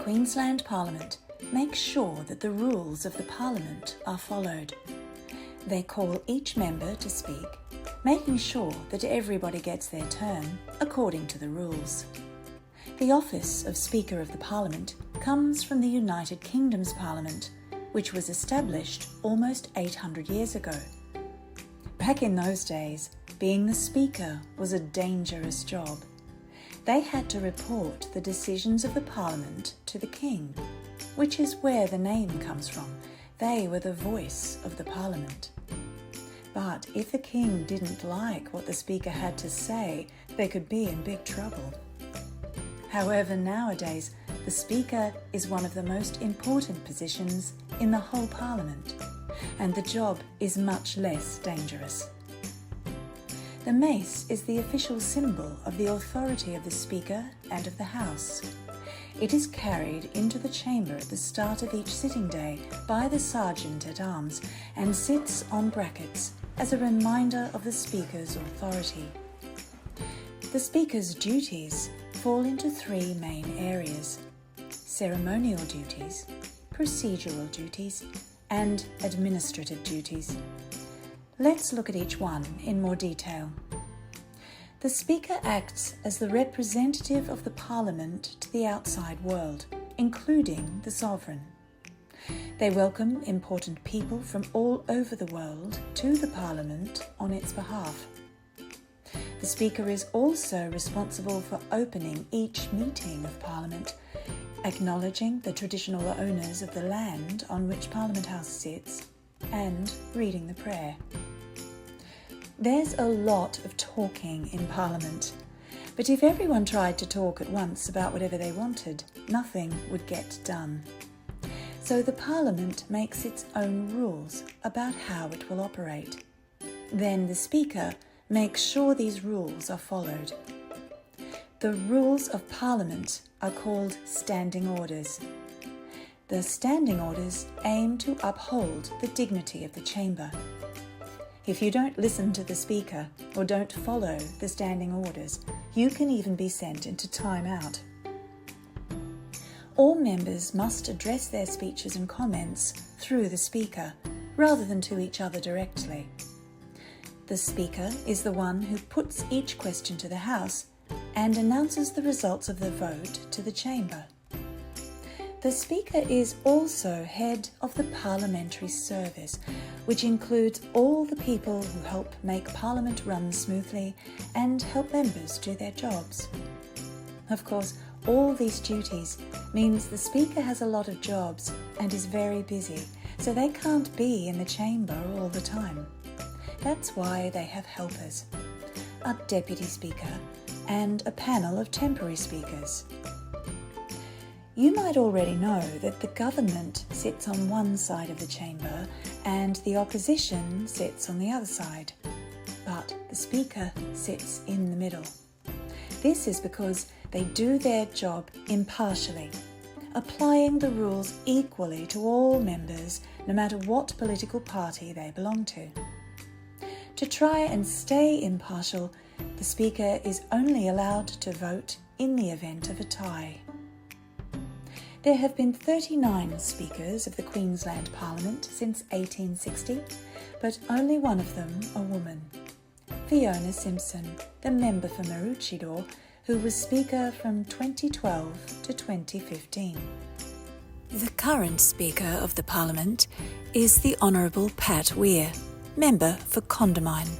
Queensland Parliament make sure that the rules of the Parliament are followed. They call each member to speak, making sure that everybody gets their turn according to the rules. The office of Speaker of the Parliament comes from the United Kingdom's Parliament, which was established almost 800 years ago. Back in those days, being the Speaker was a dangerous job. They had to report the decisions of the Parliament to the King, which is where the name comes from. They were the voice of the Parliament. But if the King didn't like what the Speaker had to say, they could be in big trouble. However, nowadays, the Speaker is one of the most important positions in the whole Parliament, and the job is much less dangerous. The mace is the official symbol of the authority of the Speaker and of the House. It is carried into the chamber at the start of each sitting day by the Sergeant-at-Arms and sits on brackets as a reminder of the Speaker's authority. The Speaker's duties fall into three main areas: ceremonial duties, procedural duties, and administrative duties. Let's look at each one in more detail. The Speaker acts as the representative of the Parliament to the outside world, including the Sovereign. They welcome important people from all over the world to the Parliament on its behalf. The Speaker is also responsible for opening each meeting of Parliament, acknowledging the traditional owners of the land on which Parliament House sits, and reading the prayer. There's a lot of talking in Parliament, but if everyone tried to talk at once about whatever they wanted, nothing would get done. So the Parliament makes its own rules about how it will operate. Then the Speaker makes sure these rules are followed. The rules of Parliament are called standing orders. The standing orders aim to uphold the dignity of the chamber. If you don't listen to the Speaker or don't follow the standing orders, you can even be sent into time-out. All members must address their speeches and comments through the Speaker, rather than to each other directly. The Speaker is the one who puts each question to the House and announces the results of the vote to the chamber. The Speaker is also head of the parliamentary service, which includes all the people who help make Parliament run smoothly and help members do their jobs. Of course, all these duties means the Speaker has a lot of jobs and is very busy, so they can't be in the chamber all the time. That's why they have helpers, a Deputy Speaker and a panel of temporary speakers. You might already know that the government sits on one side of the chamber and the opposition sits on the other side, but the Speaker sits in the middle. This is because they do their job impartially, applying the rules equally to all members, no matter what political party they belong to. To try and stay impartial, the Speaker is only allowed to vote in the event of a tie. There have been 39 Speakers of the Queensland Parliament since 1860, but only one of them a woman. Fiona Simpson, the member for Maroochydore, who was Speaker from 2012 to 2015. The current Speaker of the Parliament is the Honourable Pat Weir, member for Condamine.